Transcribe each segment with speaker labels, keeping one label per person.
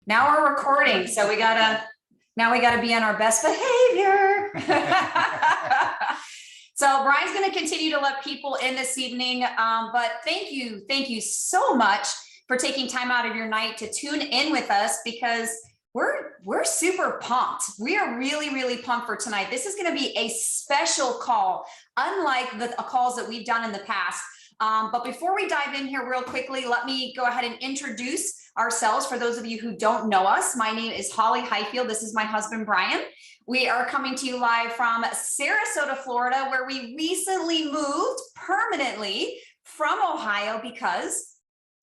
Speaker 1: Now we're recording, so now we gotta be on our best behavior. So Brian's gonna continue to let people in this evening, but thank you so much for taking time out of your night to tune in with us, because we're super pumped. We are really pumped for tonight. This is gonna be a special call, unlike the calls that we've done in the past. But before we dive in here real quickly, let me go ahead and introduce ourselves for those of you who don't know us. My name is Holly Highfield. This is my husband, Brian. We are coming to you live from Sarasota, Florida, where we recently moved permanently from Ohio because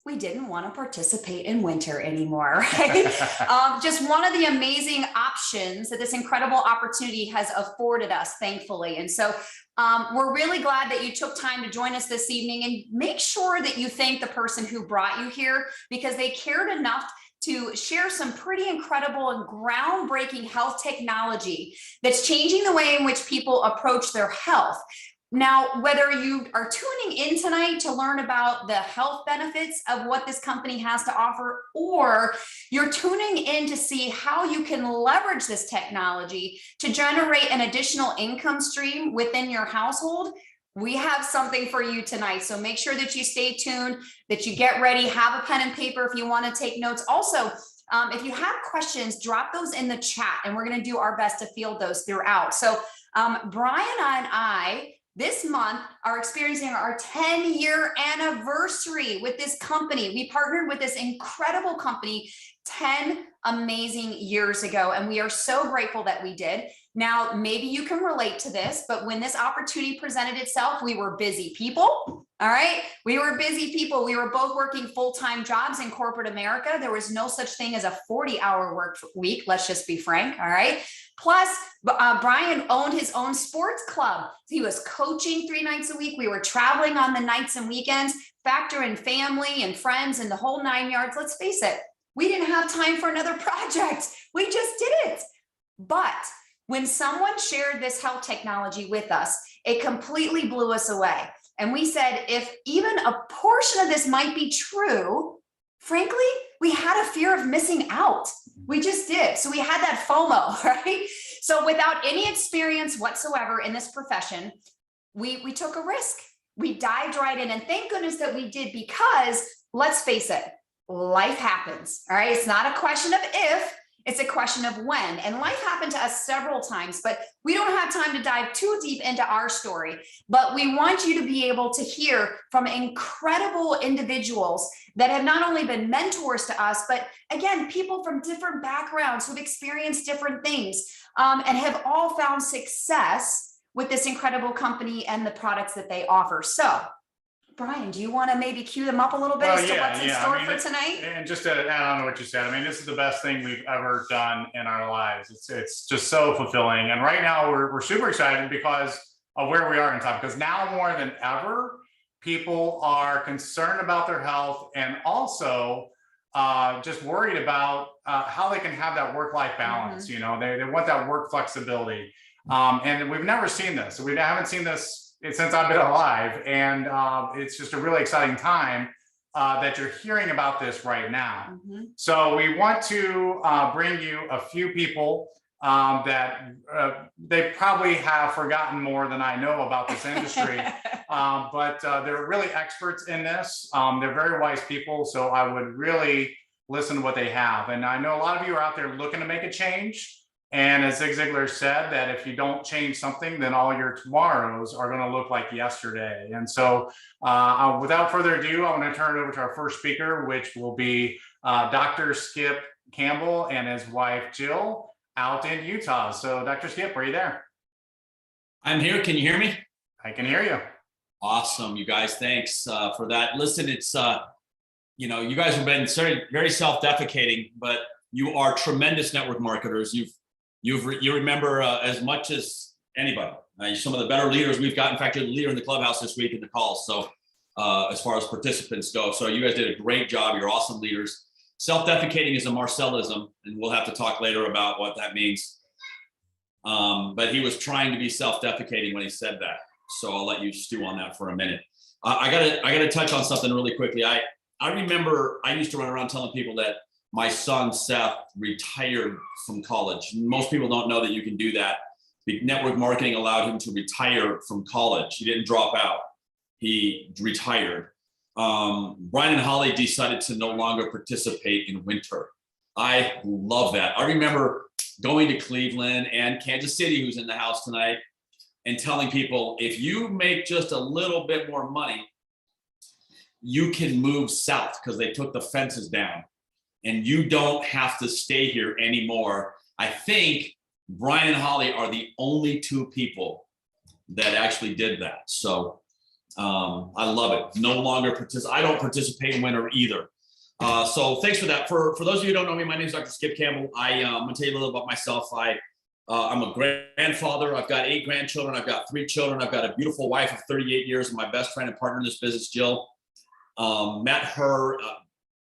Speaker 1: we didn't want to participate in winter anymore, right? Just one of the amazing options that this incredible opportunity has afforded us, thankfully. And so we're really glad that you took time to join us this evening, and make sure that you thank the person who brought you here, because they cared enough to share some pretty incredible and groundbreaking health technology that's changing the way in which people approach their health. Now, whether you are tuning in tonight to learn about the health benefits of what this company has to offer, or you're tuning in to see how you can leverage this technology to generate an additional income stream within your household, we have something for you tonight. So make sure that you stay tuned, that you get ready, have a pen and paper if you want to take notes. Also, if you have questions, drop those in the chat, and we're going to do our best to field those throughout. So Brian and I, this month, are experiencing our 10-year anniversary with this company. We partnered with this incredible company 10 amazing years ago, and we are so grateful that we did. Now, maybe you can relate to this, but when this opportunity presented itself, we were busy people. All right. We were busy people. We were both working full-time jobs in corporate America. There was no such thing as a 40-hour work week. Let's just be frank. All right. Plus, Brian owned his own sports club. He was coaching 3 nights a week. We were traveling on the nights and weekends, factor in family and friends and the whole 9 yards. Let's face it, we didn't have time for another project. We just didn't. But when someone shared this health technology with us, it completely blew us away. And we said, if even a portion of this might be true, frankly, we had a fear of missing out. We just did. So we had that FOMO, right? So without any experience whatsoever in this profession, we took a risk. We dived right in, and thank goodness that we did, because let's face it, life happens, all right? It's not a question of if, it's a question of when. And life happened to us several times, but we don't have time to dive too deep into our story. But we want you to be able to hear from incredible individuals that have not only been mentors to us, but again, people from different backgrounds who've experienced different things, and have all found success with this incredible company and the products that they offer. So Brian, do you want to maybe cue them up a little bit as to what's in store for tonight?
Speaker 2: And just to add on to what you said, I mean, this is the best thing we've ever done in our lives. It's just so fulfilling. And right now we're super excited because of where we are in time, because now more than ever, people are concerned about their health, and also just worried about how they can have that work-life balance. You know, they want that work flexibility. And we've never seen this. So we haven't seen this since I've been alive, and it's just a really exciting time that you're hearing about this right now. So we want to bring you a few people that they probably have forgotten more than I know about this industry, but they're really experts in this. They're very wise people, so I would really listen to what they have. And I know a lot of you are out there looking to make a change. And as Zig Ziglar said, that if you don't change something, then all your tomorrows are going to look like yesterday. And so without further ado, I want to turn it over to our first speaker, which will be Dr. Skip Campbell and his wife, Jill, out in Utah. So Dr. Skip, are you there?
Speaker 3: I'm here. Can you hear me?
Speaker 2: I can hear you.
Speaker 3: Awesome. You guys, thanks for that. Listen, it's, you know, you guys have been very self-defecating, but you are tremendous network marketers. You remember as much as anybody. Some of the better leaders we've got. In fact, you're the leader in the clubhouse this week in the calls. So as far as participants go, so you guys did a great job. You're awesome leaders. Self-defecating is a Marcellism, and we'll have to talk later about what that means. But he was trying to be self-defecating when he said that. So I'll let you stew on that for a minute. I gotta touch on something really quickly. I remember I used to run around telling people that my son Seth retired from college. Most people don't know that you can do that. The network marketing allowed him to retire from college. He didn't drop out. He retired. Brian and Holly decided to no longer participate in winter. I love that. I remember going to Cleveland and Kansas City, who's in the house tonight, and telling people, if you make just a little bit more money, you can move south, because they took the fences down and you don't have to stay here anymore. I think Brian and Holly are the only two people that actually did that. So I love it. No longer I don't participate in winter either. So thanks for that. For those of you who don't know me, my name is Dr. Skip Campbell. I'm gonna tell you a little about myself. I'm a grandfather. I've got 8 grandchildren. I've got 3 children. I've got a beautiful wife of 38 years, and my best friend and partner in this business, Jill. Met her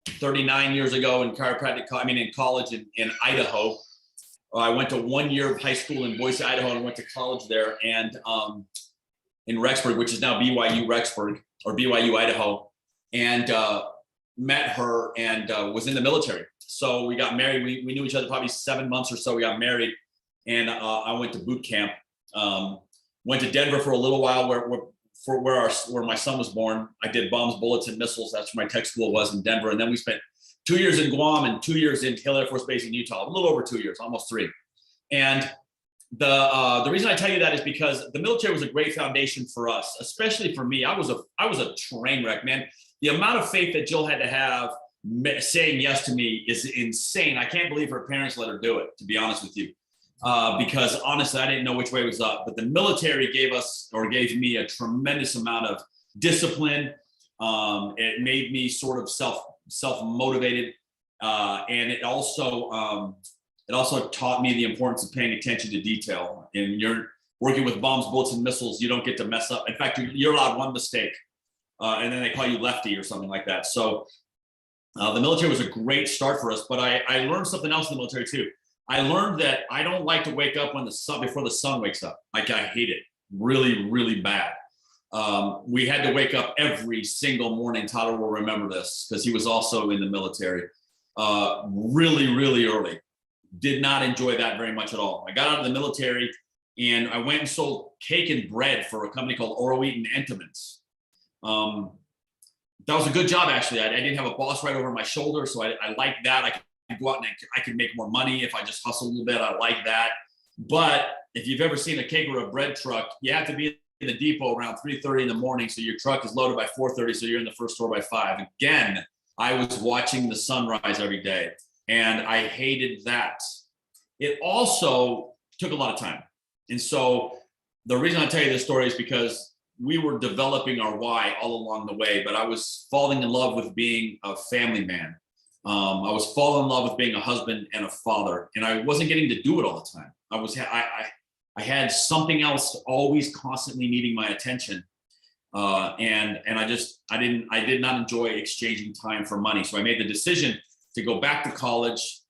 Speaker 3: 39 years ago in in college in Idaho. I went to 1 year of high school in Boise, Idaho, and went to college there, and in Rexburg, which is now BYU Rexburg, or BYU Idaho, and met her and was in the military. So we got married. We knew each other probably 7 months or so. We got married, and I went to boot camp. Went to Denver for a little while, where my son was born. I did bombs, bullets, and missiles. That's where my tech school was, in Denver. And then we spent 2 years in Guam and 2 years in Hill Air Force Base in Utah, a little over 2 years, almost 3. And the reason I tell you that is because the military was a great foundation for us, especially for me. I was a train wreck, man. The amount of faith that Jill had to have saying yes to me is insane. I can't believe her parents let her do it, to be honest with you. Because honestly, I didn't know which way was up. But the military gave me a tremendous amount of discipline. It made me sort of self-motivated, and it also taught me the importance of paying attention to detail. And you're working with bombs, bullets, and missiles. You don't get to mess up. In fact, you're allowed one mistake, and then they call you lefty or something like that. So the military was a great start for us. But I learned something else in the military too. I learned that I don't like to wake up before the sun wakes up. Like, I hate it really, really bad. We had to wake up every single morning. Tyler will remember this because he was also in the military. Really, really early. Did not enjoy that very much at all. I got out of the military and I went and sold cake and bread for a company called Oro Wheat and Entenmann's. That was a good job, actually. I didn't have a boss right over my shoulder, so I liked that. I could go out and I could make more money if I just hustle a little bit. I like that. But if you've ever seen a cake or a bread truck, you have to be in the depot around 3:30 in the morning, so your truck is loaded by 4:30, so you're in the first store by 5. Again, I was watching the sunrise every day, and I hated that. It also took a lot of time. And so the reason I tell you this story is because we were developing our why all along the way, but I was falling in love with being a family man. I was falling in love with being a husband and a father, and I wasn't getting to do it all the time. I had something else always constantly needing my attention, and I did not enjoy exchanging time for money. So I made the decision to go back to college,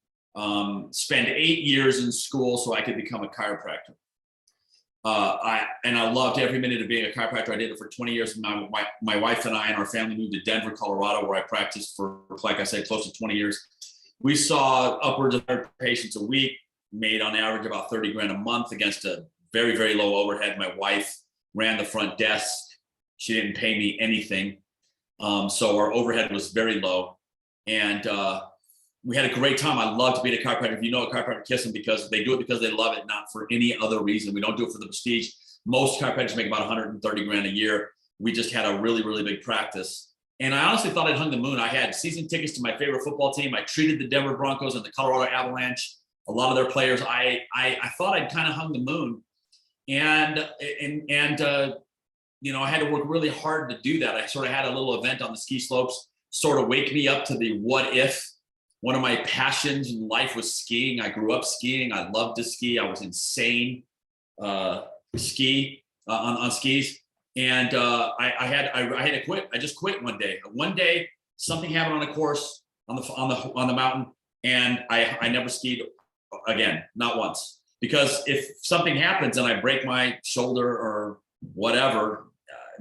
Speaker 3: spend 8 years in school so I could become a chiropractor. I loved every minute of being a chiropractor. I did it for 20 years. My wife and I and our family moved to Denver, Colorado, where I practiced for, like I said, close to 20 years. We saw upwards of 100 patients a week, made on average about 30 grand a month against a very, very low overhead. My wife ran the front desk. She didn't pay me anything. So our overhead was very low. And we had a great time. I loved being a chiropractor. If you know a chiropractor, kiss them, because they do it because they love it, not for any other reason. We don't do it for the prestige. Most chiropractors make about 130 grand a year. We just had a really, really big practice. And I honestly thought I'd hung the moon. I had season tickets to my favorite football team. I treated the Denver Broncos and the Colorado Avalanche, a lot of their players. I thought I'd kind of hung the moon. And you know, I had to work really hard to do that. I sort of had a little event on the ski slopes, sort of wake me up to the what if. One of my passions in life was skiing. I grew up skiing. I loved to ski. I was insane on skis. And I had to quit. I just quit one day. One day, something happened on a course on the mountain, and I never skied again, not once. Because if something happens and I break my shoulder or whatever,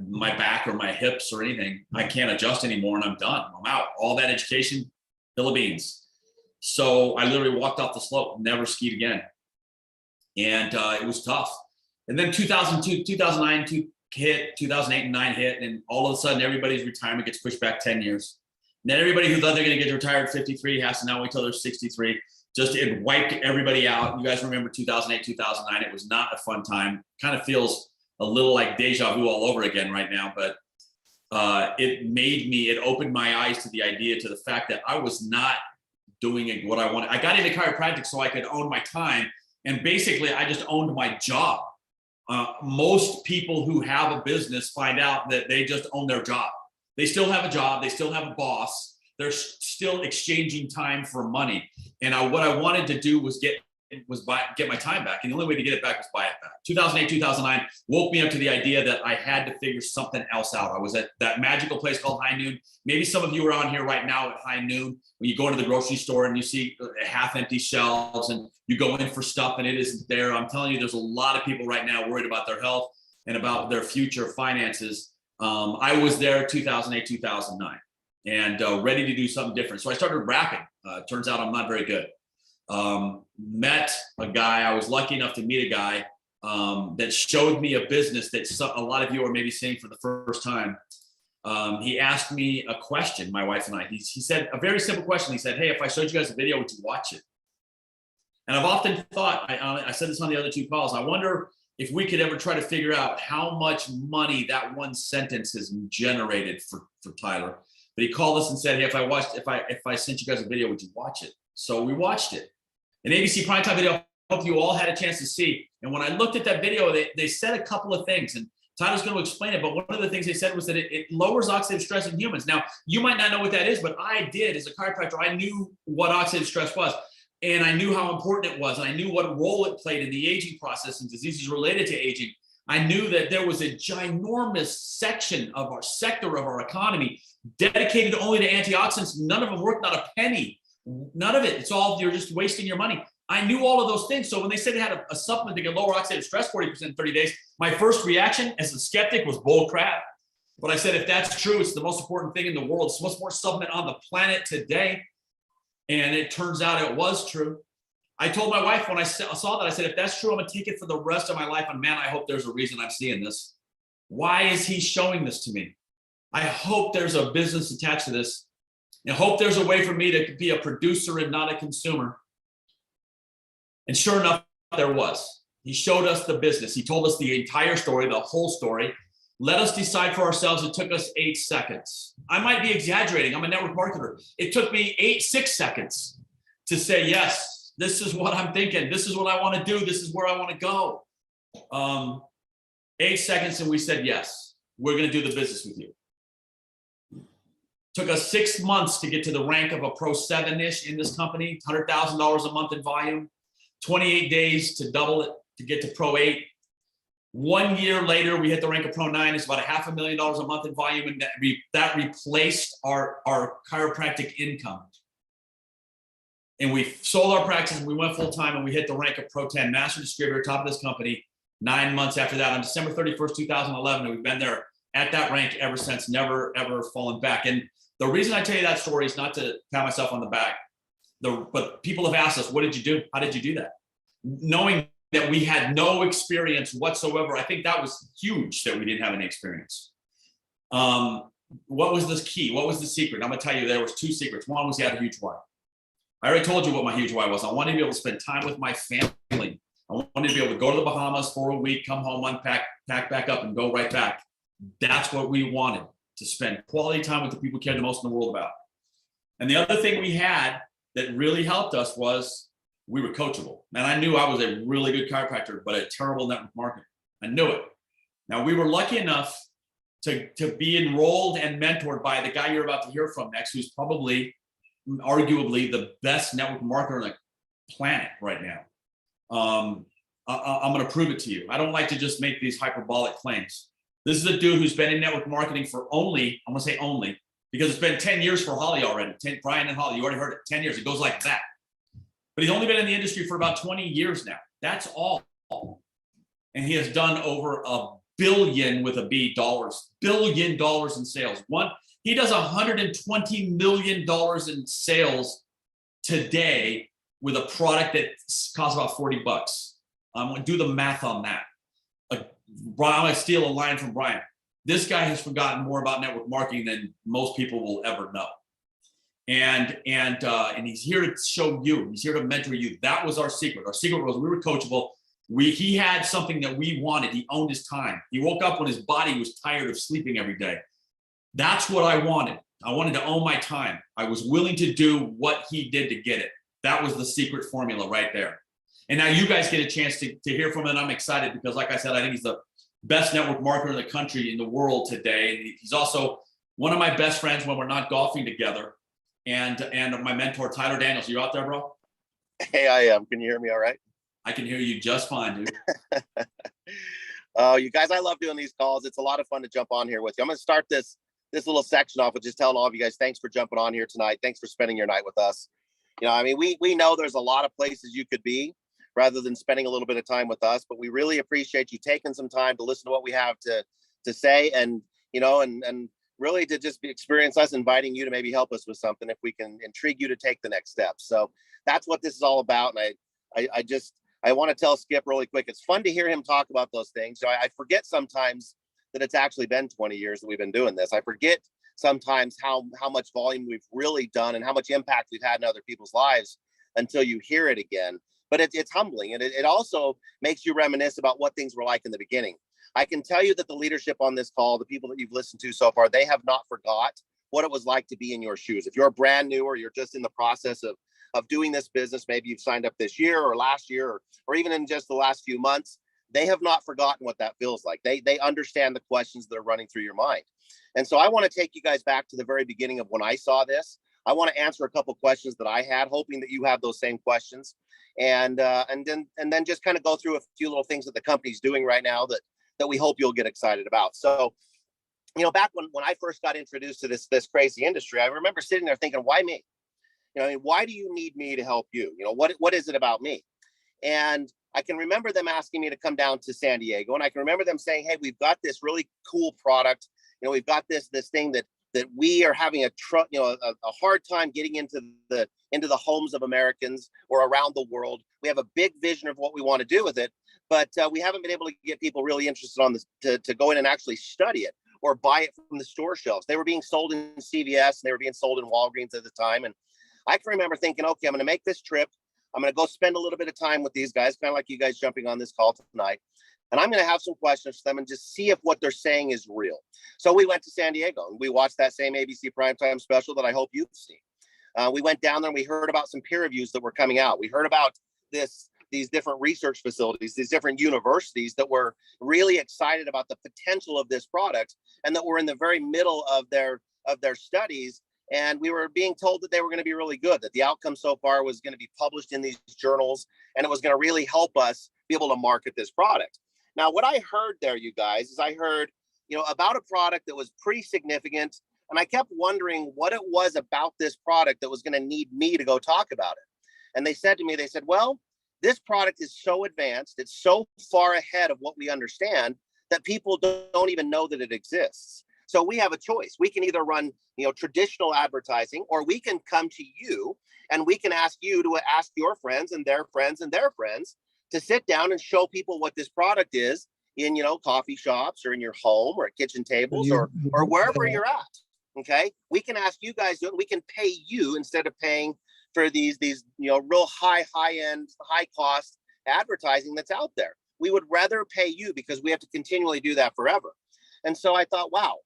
Speaker 3: my back or my hips or anything, I can't adjust anymore, and I'm done. I'm out. All that education, Philippines. So I literally walked off the slope, never skied again. And it was tough. And then 2002, 2009 hit, 2008 and 9 hit, and all of a sudden everybody's retirement gets pushed back 10 years. And then everybody who thought they're going to get retired at 53 has to now wait till they're 63. Just it wiped everybody out. You guys remember 2008, 2009. It was not a fun time. Kind of feels a little like deja vu all over again right now, but it opened my eyes to the idea, to the fact that I was not doing what I wanted. I got into chiropractic so I could own my time. And basically I just owned my job. Most people who have a business find out that they just own their job. They still have a job. They still have a boss. They're still exchanging time for money. And what I wanted to do was get my time back. And the only way to get it back was buy it back. 2008, 2009 woke me up to the idea that I had to figure something else out. I was at that magical place called High Noon. Maybe some of you are on here right now at High Noon, when you go into the grocery store and you see half empty shelves and you go in for stuff and it isn't there. I'm telling you, there's a lot of people right now worried about their health and about their future finances. I was there 2008, 2009 and ready to do something different. So I started rapping. Turns out I'm not very good. Met a guy. I was lucky enough to meet a guy that showed me a business that a lot of you are maybe seeing for the first time. He asked me a question, my wife and I. He said a very simple question. He said, "Hey, if I showed you guys a video, would you watch it?" And I've often thought, I said this on the other 2 calls, I wonder if we could ever try to figure out how much money that one sentence has generated for Tyler. But he called us and said, "Hey, if I sent you guys a video, would you watch it?" So we watched it. An ABC primetime video, I hope you all had a chance to see. And when I looked at that video, they said a couple of things, and Tyler's going to explain it. But one of the things they said was that it lowers oxidative stress in humans. Now, you might not know what that is, but I did. As a chiropractor, I knew what oxidative stress was, and I knew how important it was, and I knew what role it played in the aging process and diseases related to aging. I knew that there was a ginormous section of our sector of our economy dedicated only to antioxidants. None of them worked, not a penny. None of it. It's all, you're just wasting your money. I knew all of those things. So when they said it had a supplement that could lower oxidative stress 40% in 30 days, my first reaction as a skeptic was bull crap. But I said, if that's true, it's the most important thing in the world. It's the most important supplement on the planet today. And it turns out it was true. I told my wife when I saw that, I said, if that's true, I'm going to take it for the rest of my life. And man, I hope there's a reason I'm seeing this. Why is he showing this to me? I hope there's a business attached to this. I hope there's a way for me to be a producer and not a consumer. And sure enough, there was. He showed us the business. He told us the entire story, the whole story. Let us decide for ourselves. It took us 8 seconds. I might be exaggerating. I'm a network marketer. It took me 6 seconds to say, yes, this is what I'm thinking. This is what I want to do. This is where I want to go. 8 seconds, and we said, yes, we're going to do the business with you. Took us 6 months to get to the rank of a Pro 7-ish in this company, $100,000 a month in volume, 28 days to double it to get to Pro 8. 1 year later, we hit the rank of Pro 9. It's about $500,000 a month in volume, and that replaced our chiropractic income. And we sold our practice, and we went full time, and we hit the rank of Pro 10, master distributor, top of this company. 9 months after that, on December 31st, 2011, and we've been there at that rank ever since, never ever fallen back. And the reason I tell you that story is not to pat myself on the back, but people have asked us, what did you do? How did you do that? Knowing that we had no experience whatsoever. I think that was huge that we didn't have any experience. What was the key? What was the secret? I'm gonna tell you, there was 2 secrets. One was he had a huge why. I already told you what my huge why was. I wanted to be able to spend time with my family. I wanted to be able to go to the Bahamas for a week, come home, unpack, pack back up, and go right back. That's what we wanted, to spend quality time with the people we cared the most in the world about. And the other thing we had that really helped us was we were coachable. And I knew I was a really good chiropractor, but a terrible network marketer. I knew it. Now, we were lucky enough to be enrolled and mentored by the guy you're about to hear from next, who's probably, arguably, the best network marketer on the planet right now. I'm going to prove it to you. I don't like to just make these hyperbolic claims. This is a dude who's been in network marketing for only, I'm going to say only, because it's been 10 years for Holly already. Brian and Holly, you already heard it, 10 years. It goes like that. But he's only been in the industry for about 20 years now. That's all. And he has done over $1 billion with a B dollars, $1 billion in sales. He does $120 million in sales today with a product that costs about $40. I'm going to do the math on that. Brian, I'm going to steal a line from Brian. This guy has forgotten more about network marketing than most people will ever know. And he's here to show you. He's here to mentor you. That was our secret. Our secret was we were coachable. He had something that we wanted. He owned his time. He woke up when his body was tired of sleeping every day. That's what I wanted. I wanted to own my time. I was willing to do what he did to get it. That was the secret formula right there. And now you guys get a chance to hear from him. And I'm excited because, like I said, I think he's the best network marketer in the country, in the world today. And he's also one of my best friends when we're not golfing together. And my mentor, Tyler Daniels. You out there, bro?
Speaker 4: Hey, I am. Can you hear me all right?
Speaker 3: I can hear you just fine, dude.
Speaker 4: Oh, you guys, I love doing these calls. It's a lot of fun to jump on here with you. I'm going to start this little section off with just telling all of you guys, thanks for jumping on here tonight. Thanks for spending your night with us. You know, I mean, we know there's a lot of places you could be rather than spending a little bit of time with us, but we really appreciate you taking some time to listen to what we have to say, and, you know, and really to just experience us, inviting you to maybe help us with something if we can intrigue you to take the next step. So that's what this is all about. And I want to tell Skip really quick. It's fun to hear him talk about those things. So I forget sometimes that it's actually been 20 years that we've been doing this. I forget sometimes how much volume we've really done and how much impact we've had in other people's lives until you hear it again. But it's humbling, and it also makes you reminisce about what things were like in the beginning. I can tell you that the leadership on this call, the people that you've listened to so far, they have not forgot what it was like to be in your shoes. If you're brand new or you're just in the process of doing this business, maybe you've signed up this year or last year or even in just the last few months, they have not forgotten what that feels like. They understand the questions that are running through your mind. And so I want to take you guys back to the very beginning of when I saw this. I want to answer a couple of questions that I had, hoping that you have those same questions, and then just kind of go through a few little things that the company's doing right now that we hope you'll get excited about. So, you know, back when I first got introduced to this crazy industry, I remember sitting there thinking, why me? You know, I mean, why do you need me to help you? You know, what is it about me? And I can remember them asking me to come down to San Diego, and I can remember them saying, hey, we've got this really cool product. You know, we've got this thing that we are having a hard time getting into the homes of Americans or around the world. We have a big vision of what we want to do with it, but we haven't been able to get people really interested on this to go in and actually study it or buy it from the store shelves. They were being sold in CVS and they were being sold in Walgreens at the time. And I can remember thinking, okay, I'm going to make this trip. I'm going to go spend a little bit of time with these guys, kind of like you guys jumping on this call tonight. And I'm going to have some questions for them and just see if what they're saying is real. So we went to San Diego and we watched that same ABC primetime special that I hope you've seen. We went down there and we heard about some peer reviews that were coming out. We heard about these different research facilities, these different universities that were really excited about the potential of this product and that were in the very middle of their studies. And we were being told that they were going to be really good, that the outcome so far was going to be published in these journals, and it was going to really help us be able to market this product. Now, what I heard there, you guys, is I heard, you know, about a product that was pretty significant. And I kept wondering what it was about this product that was going to need me to go talk about it. And they said to me, well, this product is so advanced, it's so far ahead of what we understand that people don't even know that it exists. So we have a choice. We can either run, you know, traditional advertising, or we can come to you and we can ask you to ask your friends and their friends and their friends to sit down and show people what this product is in, you know, coffee shops or in your home or at kitchen tables or wherever you're at. Okay. We can ask you guys, we can pay you instead of paying for these, you know, real high end, high cost advertising that's out there. We would rather pay you because we have to continually do that forever. And so I thought, wow,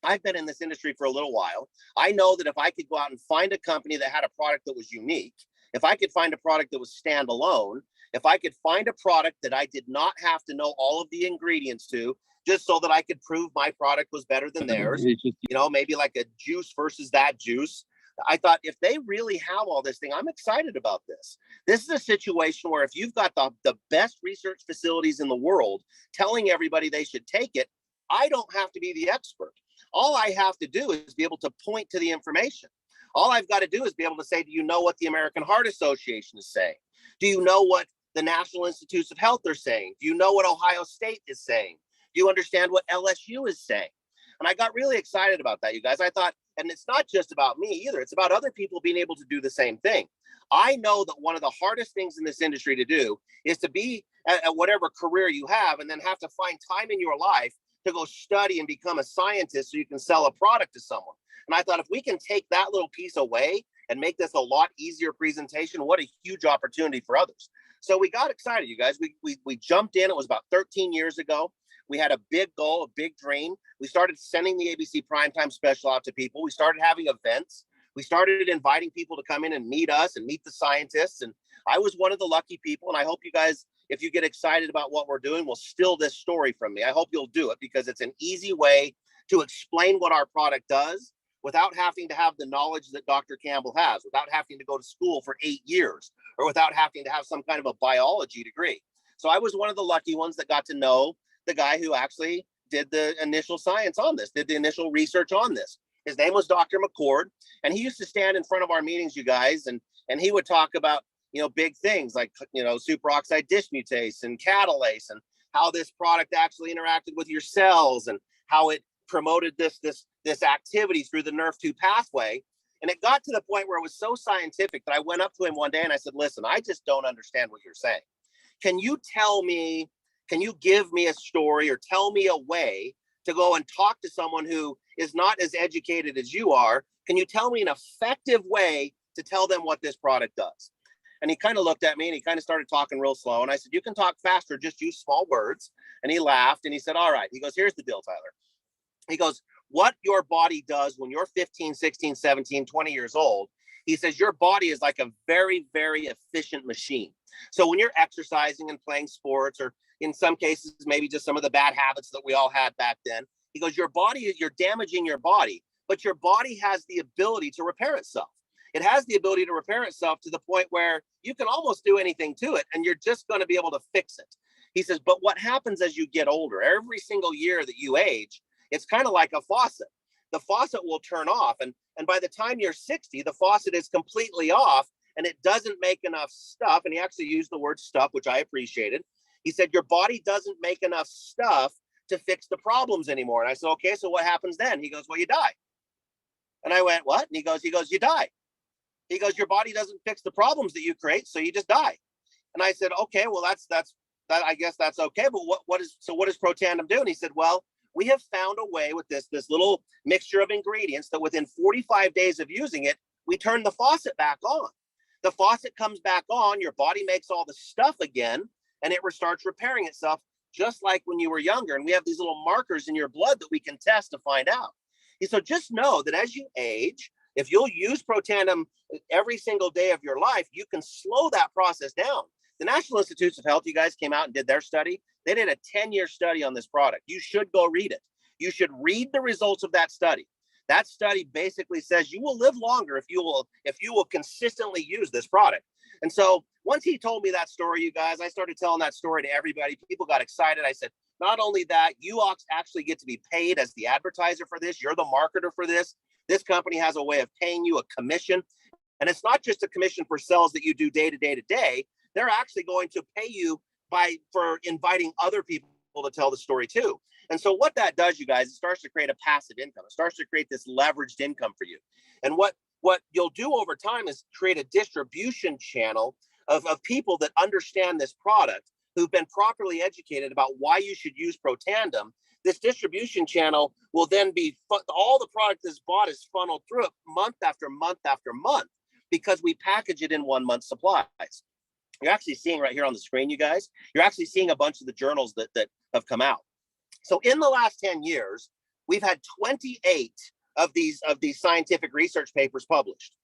Speaker 4: I've been in this industry for a little while. I know that if I could go out and find a company that had a product that was unique, if I could find a product that was standalone, if I could find a product that I did not have to know all of the ingredients to, just so that I could prove my product was better than theirs, you know, maybe like a juice versus that juice. I thought, if they really have all this thing, I'm excited about this. This is a situation where if you've got the best research facilities in the world telling everybody they should take it, I don't have to be the expert. All I have to do is be able to point to the information. All I've got to do is be able to say, do you know what the American Heart Association is saying? Do you know what the National Institutes of Health are saying? Do you know what Ohio State is saying? Do you understand what LSU is saying? And I got really excited about that, you guys. I thought, And it's not just about me either. It's about other people being able to do the same thing. I know that one of the hardest things in this industry to do is to be at whatever career you have and then have to find time in your life to go study and become a scientist so you can sell a product to someone. And I thought if we can take that little piece away and make this a lot easier presentation, what a huge opportunity for others. So we got excited, you guys. We jumped in. It was about 13 years ago. We had a big goal, a big dream. We started sending the ABC Primetime Special out to people. We started having events. We started inviting people to come in and meet us and meet the scientists. And I was one of the lucky people. And I hope you guys, if you get excited about what we're doing, will steal this story from me. I hope you'll do it because it's an easy way to explain what our product does without having to have the knowledge that Dr. Campbell has, without having to go to school for 8 years, or without having to have some kind of a biology degree. So I was one of the lucky ones that got to know the guy who actually did the initial science on this, did the initial research on this. His name was Dr. McCord, and he used to stand in front of our meetings, you guys, and he would talk about, big things like, superoxide dismutase and catalase and how this product actually interacted with your cells and how it promoted this activity through the Nrf2 pathway. And it got to the point where it was so scientific that I went up to him one day and I said, listen, I just don't understand what you're saying. Can you give me a story or tell me a way to go and talk to someone who is not as educated as you are? Can you tell me an effective way to tell them what this product does? And he kind of looked at me and he kind of started talking real slow. And I said, you can talk faster, just use small words. And he laughed and he said, all right. He goes, here's the deal, Tyler. He goes, what your body does when you're 15, 16, 17, 20 years old, he says, your body is like a very, very efficient machine. So when you're exercising and playing sports, or in some cases, maybe just some of the bad habits that we all had back then, he goes, you're damaging your body, but your body has the ability to repair itself. It has the ability to repair itself to the point where you can almost do anything to it and you're just going to be able to fix it. He says, but what happens as you get older, every single year that you age, it's kind of like a faucet. The faucet will turn off. And by the time you're 60, the faucet is completely off and it doesn't make enough stuff. And he actually used the word stuff, which I appreciated. He said, your body doesn't make enough stuff to fix the problems anymore. And I said, okay, so what happens then? He goes, well, you die. And I went, what? And he goes, you die. He goes, your body doesn't fix the problems that you create, so you just die. And I said, okay, well, that's I guess that's okay. But what does Protandim do? And he said, well, we have found a way with this little mixture of ingredients that within 45 days of using it, we turn the faucet back on. The faucet comes back on, your body makes all the stuff again, and it starts repairing itself just like when you were younger. And we have these little markers in your blood that we can test to find out. So just know that as you age, if you'll use Protandim every single day of your life, you can slow that process down. The National Institutes of Health, you guys came out and did their study. They did a 10-year study on this product. You should go read it. You should read the results of that study. That study basically says you will live longer if you will consistently use this product. And so once he told me that story, you guys, I started telling that story to everybody. People got excited. I said, not only that, you actually get to be paid as the advertiser for this. You're the marketer for this. This company has a way of paying you a commission. And it's not just a commission for sales that you do day to day to day. They're actually going to pay you for inviting other people to tell the story too. And so what that does, you guys, it starts to create a passive income. It starts to create this leveraged income for you. And what you'll do over time is create a distribution channel of people that understand this product, who've been properly educated about why you should use Protandim. This distribution channel will then be, all the product that's bought is funneled through it month after month after month, because we package it in 1 month supplies. You're actually seeing right here on the screen, you guys, you're actually seeing a bunch of the journals that have come out. So in the last 10 years, we've had 28 of these scientific research papers published.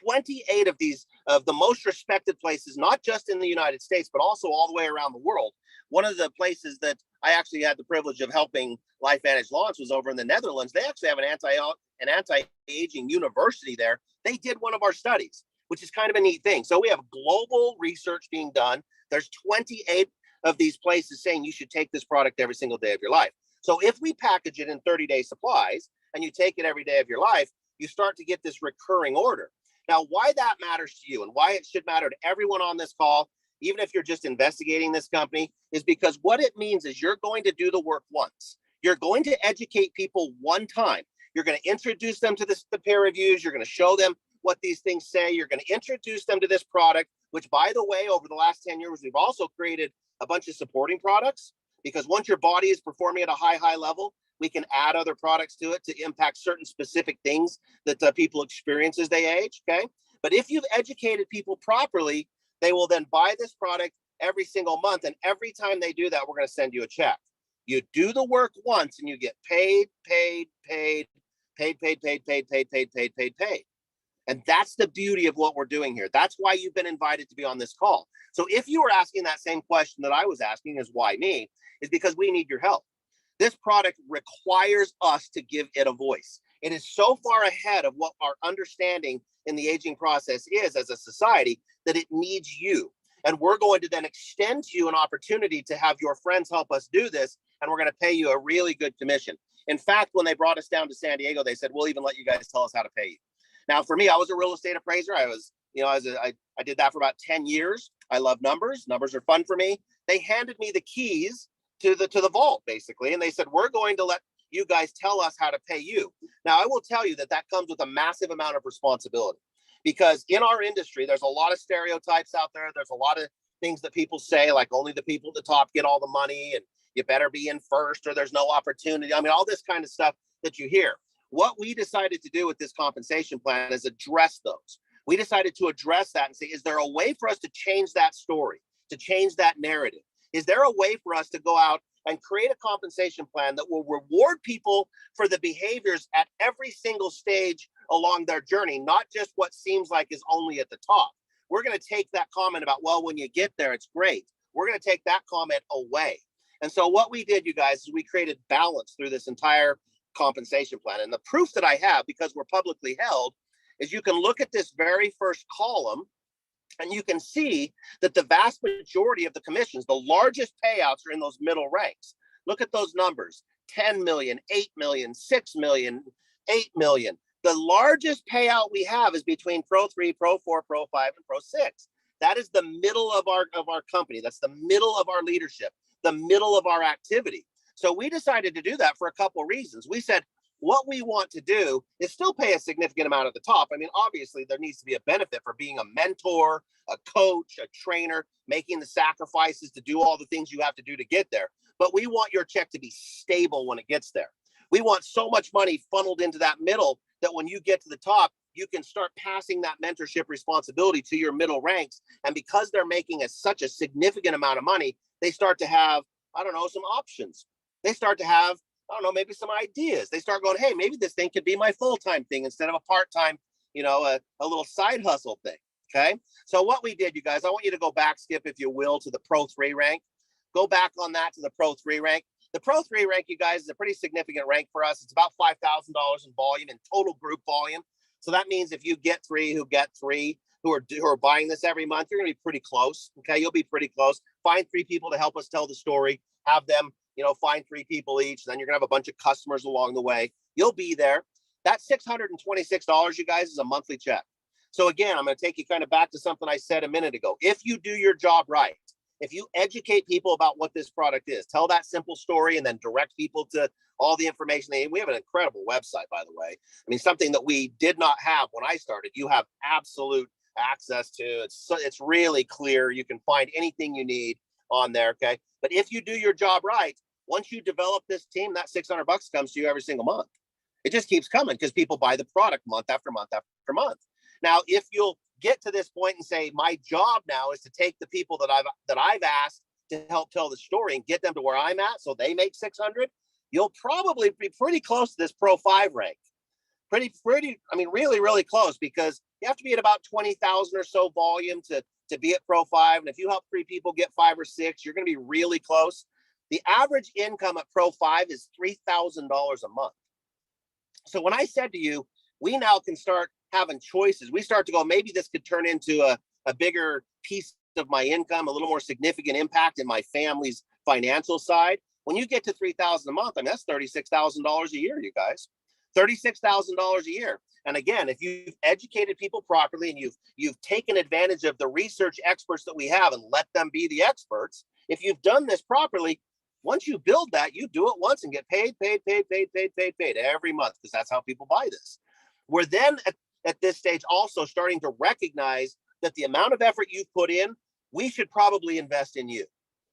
Speaker 4: 28 of these, of the most respected places, not just in the United States, but also all the way around the world. One of the places that I actually had the privilege of helping LifeVantage launch was over in the Netherlands. They actually have an anti-aging university there. They did one of our studies, which is kind of a neat thing. So we have global research being done. There's 28 of these places saying you should take this product every single day of your life. So if we package it in 30-day supplies and you take it every day of your life, you start to get this recurring order. Now, why that matters to you and why it should matter to everyone on this call, even if you're just investigating this company, is because what it means is you're going to do the work once. You're going to educate people one time. You're going to introduce them to the peer reviews. You're going to show them what these things say. You're going to introduce them to this product, which, by the way, over the last 10 years, we've also created a bunch of supporting products, because once your body is performing at a high level, we can add other products to it to impact certain specific things that people experience as they age, okay? But if you've educated people properly, they will then buy this product every single month. And every time they do that, we're going to send you a check. You do the work once and you get paid. And that's the beauty of what we're doing here. That's why you've been invited to be on this call. So if you were asking that same question that I was asking, is why me, is because we need your help. This product requires us to give it a voice. It is so far ahead of what our understanding in the aging process is as a society that it needs you. And we're going to then extend to you an opportunity to have your friends help us do this. And we're going to pay you a really good commission. In fact, when they brought us down to San Diego, they said, we'll even let you guys tell us how to pay you. Now, for me, I was a real estate appraiser. I did that for about 10 years. I love numbers. Numbers are fun for me. They handed me the keys to the vault, basically. And they said, we're going to let you guys tell us how to pay you. Now, I will tell you that comes with a massive amount of responsibility, because in our industry, there's a lot of stereotypes out there. There's a lot of things that people say, like only the people at the top get all the money, and you better be in first, or there's no opportunity. I mean, all this kind of stuff that you hear. What we decided to do with this compensation plan is address those. We decided to address that and say, is there a way for us to change that story, to change that narrative? Is there a way for us to go out and create a compensation plan that will reward people for the behaviors at every single stage along their journey, not just what seems like is only at the top? We're going to take that comment about, well, when you get there, it's great. We're going to take that comment away. And so what we did, you guys, is we created balance through this entire compensation plan. And the proof that I have, because we're publicly held, is you can look at this very first column and you can see that the vast majority of the commissions, the largest payouts, are in those middle ranks. Look at those numbers: 10 million, 8 million, 6 million, 8 million. The largest payout we have is between Pro 3, Pro 4, Pro 5, and Pro 6. That is the middle of our company. That's the middle of our leadership, the middle of our activity. So we decided to do that for a couple of reasons. We said, what we want to do is still pay a significant amount at the top. I mean, obviously, there needs to be a benefit for being a mentor, a coach, a trainer, making the sacrifices to do all the things you have to do to get there. But we want your check to be stable when it gets there. We want so much money funneled into that middle that when you get to the top, you can start passing that mentorship responsibility to your middle ranks. And because they're making such a significant amount of money, they start to have, I don't know, some options. They start to have, I don't know, maybe some ideas. They start going, hey, maybe this thing could be my full-time thing instead of a part-time, a little side hustle thing. Okay. So what we did, you guys, I want you to go back, Skip, if you will, to the Pro 3 rank. Go back on that to the Pro 3 rank. The Pro 3 rank, you guys, is a pretty significant rank for us. It's about $5,000 in volume, in total group volume. So that means if you get three who are buying this every month, you're going to be pretty close. Okay. You'll be pretty close. Find 3 people to help us tell the story. Have them, find 3 people each. Then you're going to have a bunch of customers along the way. You'll be there. That $626, you guys, is a monthly check. So again, I'm going to take you kind of back to something I said a minute ago. If you do your job right, if you educate people about what this product is, tell that simple story, and then direct people to all the information they need. We have an incredible website, by the way. I mean, something that we did not have when I started. You have absolute access to. It's really clear. You can find anything you need on there. Okay. But if you do your job right, once you develop this team, that $600 comes to you every single month. It just keeps coming because people buy the product month after month after month. Now, if you'll get to this point and say, my job now is to take the people that I've asked to help tell the story and get them to where I'm at, so they make 600, you'll probably be pretty close to this Pro 5 rank. Pretty, I mean, really, really close, because you have to be at about 20,000 or so volume to be at Pro 5. And if you help 3 people get 5 or 6, you're going to be really close. The average income at Pro 5 is $3,000 a month. So when I said to you, we now can start having choices, we start to go, maybe this could turn into a bigger piece of my income, a little more significant impact in my family's financial side. When you get to $3,000 a month, I mean, that's $36,000 a year, you guys. $36,000 a year. And again, if you've educated people properly and you've taken advantage of the research experts that we have and let them be the experts, if you've done this properly, Once you build that, you do it once and get paid every month, because that's how people buy this. We're then at this stage also starting to recognize that the amount of effort you've put in, we should probably invest in you.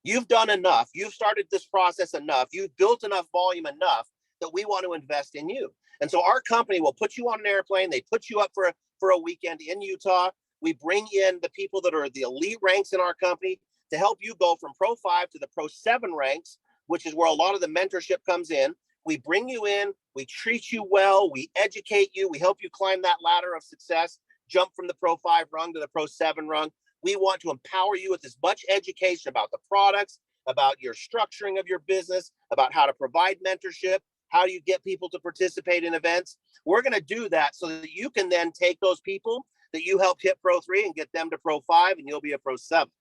Speaker 4: You've done enough. You've started this process enough. You've built enough volume enough that we want to invest in you. And so our company will put you on an airplane. They put you up for a weekend in Utah. We bring in the people that are the elite ranks in our company to help you go from Pro 5 to the Pro 7 ranks, which is where a lot of the mentorship comes in. We bring you in, we treat you well, we educate you, we help you climb that ladder of success, jump from the Pro 5 rung to the Pro 7 rung. We want to empower you with as much education about the products, about your structuring of your business, about how to provide mentorship, how do you get people to participate in events. We're going to do that so that you can then take those people that you helped hit Pro 3 and get them to Pro 5, and you'll be a Pro 7.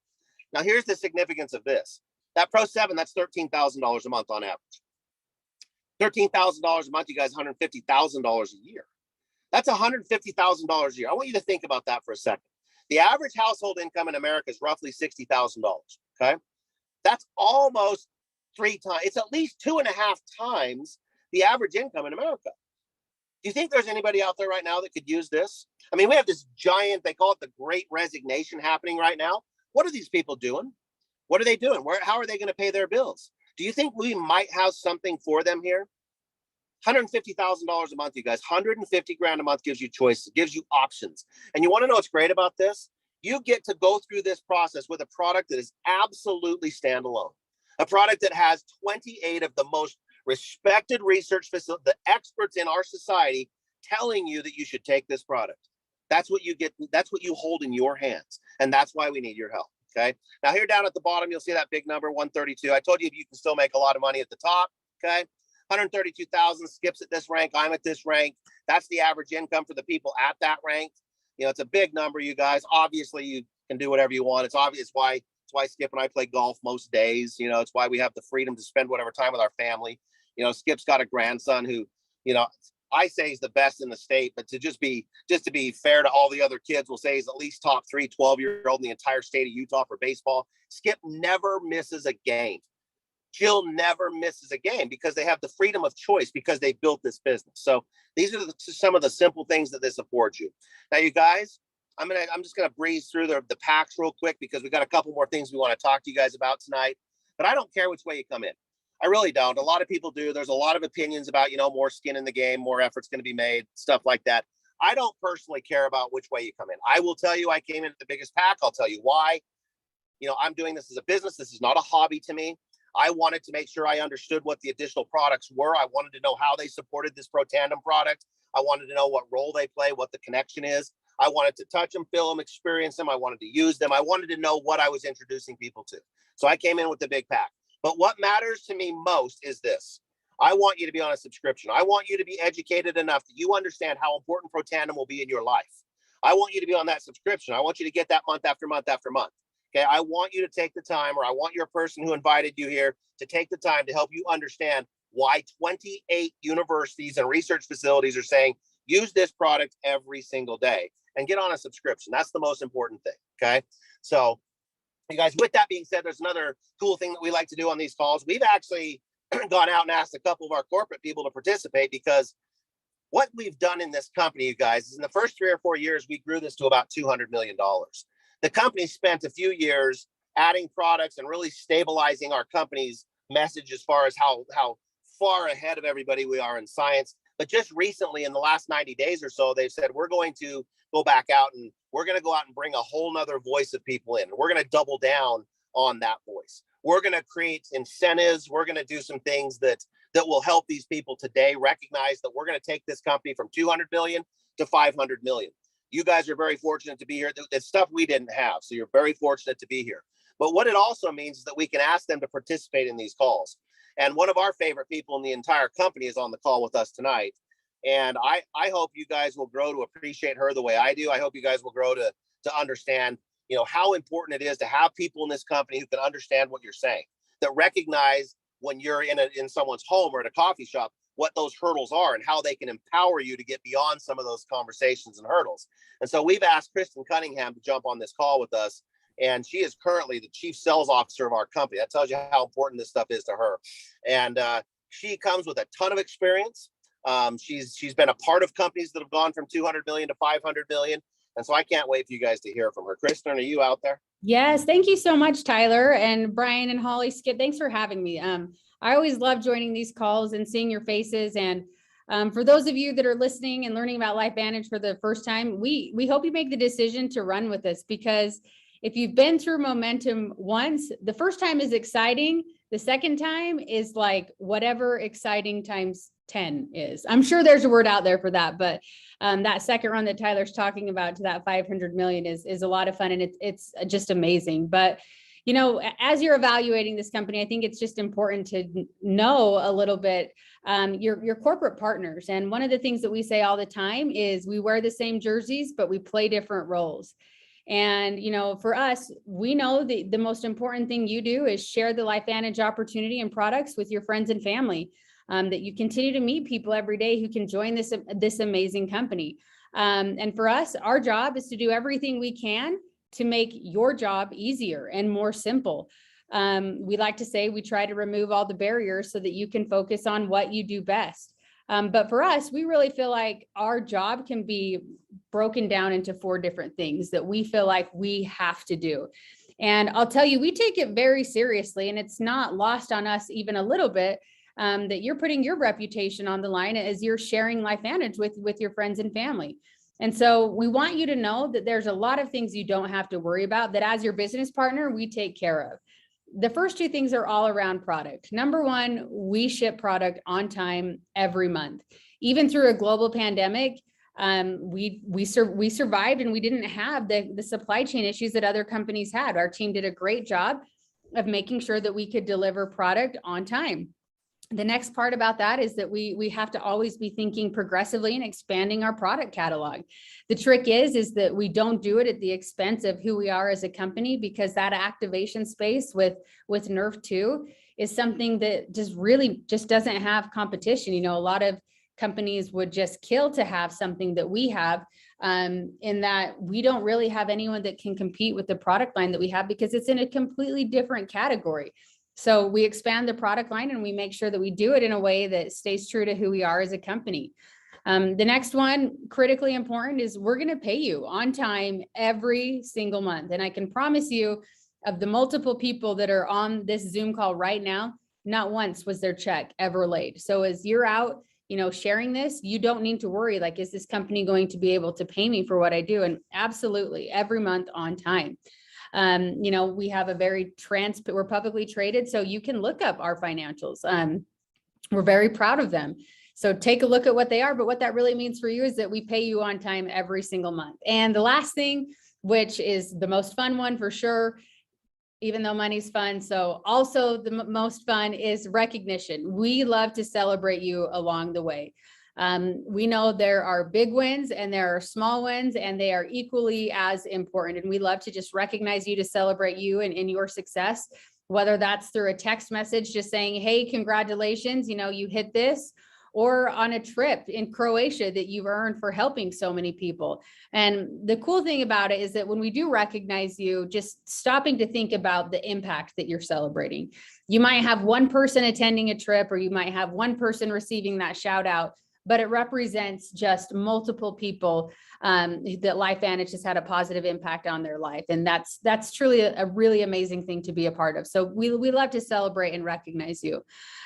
Speaker 4: Now, here's the significance of this. That Pro 7, that's $13,000 a month on average. $13,000 a month, you guys, $150,000 a year. That's $150,000 a year. I want you to think about that for a second. The average household income in America is roughly $60,000, okay? That's almost 3 times, it's at least 2.5 times the average income in America. Do you think there's anybody out there right now that could use this? I mean, we have this giant, they call it the Great Resignation happening right now. What are these people doing? What are they doing? How are they going to pay their bills? Do you think we might have something for them here? $150,000 a month, you guys. 150 grand a month gives you choices, gives you options. And you want to know what's great about this? You get to go through this process with a product that is absolutely standalone. A product that has 28 of the most respected research facilities, the experts in our society, telling you that you should take this product. That's what you get. That's what you hold in your hands. And that's why we need your help. Okay. Now here down at the bottom, you'll see that big number, 132. I told you you can still make a lot of money at the top. Okay. 132,000. Skips at this rank. I'm at this rank. That's the average income for the people at that rank. You know, it's a big number, you guys. Obviously, you can do whatever you want. It's obvious why. It's why Skip and I play golf most days. You know, it's why we have the freedom to spend whatever time with our family. You know, Skip's got a grandson who, you know, I say he's the best in the state, but to just to be fair to all the other kids, we'll say he's at least top 3 12-year-old in the entire state of Utah for baseball. Skip never misses a game. Jill never misses a game because they have the freedom of choice because they built this business. So these are some of the simple things that this affords you. Now, you guys, I'm just gonna breeze through the packs real quick because we got a couple more things we want to talk to you guys about tonight. But I don't care which way you come in. I really don't. A lot of people do. There's a lot of opinions about, you know, more skin in the game, more effort's going to be made, stuff like that. I don't personally care about which way you come in. I will tell you, I came in at the biggest pack. I'll tell you why. You know, I'm doing this as a business. This is not a hobby to me. I wanted to make sure I understood what the additional products were. I wanted to know how they supported this Pro Tandem product. I wanted to know what role they play, what the connection is. I wanted to touch them, feel them, experience them. I wanted to use them. I wanted to know what I was introducing people to. So I came in with the big pack. But what matters to me most is this. I want you to be on a subscription. I want you to be educated enough that you understand how important Pro Tandem will be in your life. I want you to be on that subscription. I want you to get that month after month after month. Okay, I want you to take the time, or I want your person who invited you here to take the time to help you understand why 28 universities and research facilities are saying, use this product every single day and get on a subscription. That's the most important thing, okay? So, you guys, with that being said, there's another cool thing that we like to do on these calls. We've actually gone out and asked a couple of our corporate people to participate because what we've done in this company, you guys, is in the first 3 or 4 years, we grew this to about $200 million. The company spent a few years adding products and really stabilizing our company's message as far as how far ahead of everybody we are in science. But just recently, in the last 90 days or so, they've said, we're going to go back out and we're going to go out and bring a whole nother voice of people in. We're going to double down on that voice. We're going to create incentives. We're going to do some things that will help these people today recognize that we're going to take this company from 200 million to 500 million. You guys are very fortunate to be here. It's stuff we didn't have. So you're very fortunate to be here. But what it also means is that we can ask them to participate in these calls. And one of our favorite people in the entire company is on the call with us tonight. And I hope you guys will grow to appreciate her the way I do. I hope you guys will grow to understand, you know, how important it is to have people in this company who can understand what you're saying, that recognize when you're in someone's home or at a coffee shop, what those hurdles are and how they can empower you to get beyond some of those conversations and hurdles. And so we've asked Kristen Cunningham to jump on this call with us. and she is currently the chief sales officer of our company. That tells you how important this stuff is to her. And she comes with a ton of experience. She's been a part of companies that have gone from 200 million to 500 million. And so I can't wait for you guys to hear from her. Kristen, are you out there?
Speaker 5: Yes, thank you so much, Tyler and Brian and Holly. Skip, thanks for having me. I always love joining these calls and seeing your faces. And for those of you that are listening and learning about LifeVantage for the first time, we hope you make the decision to run with us, because if you've been through momentum once, the first time is exciting. The second time is like whatever exciting times 10 is. I'm sure there's a word out there for that, but that second run that Tyler's talking about to that 500 million is a lot of fun, and it's just amazing. But you know, as you're evaluating this company, I think it's just important to know a little bit your corporate partners. And one of the things that we say all the time is we wear the same jerseys, but we play different roles. And, you know, for us, we know the most important thing you do is share the LifeVantage opportunity and products with your friends and family, that you continue to meet people every day who can join this amazing company. And for us, our job is to do everything we can to make your job easier and more simple. We like to say we try to remove all the barriers so that you can focus on what you do best. But for us, we really feel like our job can be broken down into 4 different things that we feel like we have to do. And I'll tell you, we take it very seriously, and it's not lost on us even a little bit that you're putting your reputation on the line as you're sharing LifeVantage with your friends and family. And so we want you to know that there's a lot of things you don't have to worry about, that as your business partner, we take care of. The first 2 things are all around product. Number 1, we ship product on time every month. Even through a global pandemic, we survived, and we didn't have the supply chain issues that other companies had. Our team did a great job of making sure that we could deliver product on time. The next part about that is that we have to always be thinking progressively and expanding our product catalog. The trick is that we don't do it at the expense of who we are as a company, because that activation space with Nrf2 is something that just doesn't have competition. You know, a lot of companies would just kill to have something that we have, in that we don't really have anyone that can compete with the product line that we have, because it's in a completely different category. So we expand the product line, and we make sure that we do it in a way that stays true to who we are as a company. The next one, critically important, is we're going to pay you on time every single month. And I can promise you, of the multiple people that are on this Zoom call right now, not once was their check ever late. So as you're out, you know, sharing this, you don't need to worry, like, is this company going to be able to pay me for what I do? And absolutely, every month on time. You know, we have a very we're publicly traded, so you can look up our financials. We're very proud of them. So take a look at what they are, but what that really means for you is that we pay you on time every single month. And the last thing, which is the most fun one for sure, even though money's fun, so also the most fun is recognition. We love to celebrate you along the way. We know there are big wins and there are small wins, and they are equally as important. And we love to just recognize you, to celebrate you and in your success, whether that's through a text message just saying, hey, congratulations, you know, you hit this, or on a trip in Croatia that you've earned for helping so many people. And the cool thing about it is that when we do recognize you, just stopping to think about the impact that you're celebrating. You might have one person attending a trip, or you might have one person receiving that shout out, but it represents just multiple people that LifeVantage has had a positive impact on their life. And that's truly a really amazing thing to be a part of. So we love to celebrate and recognize you.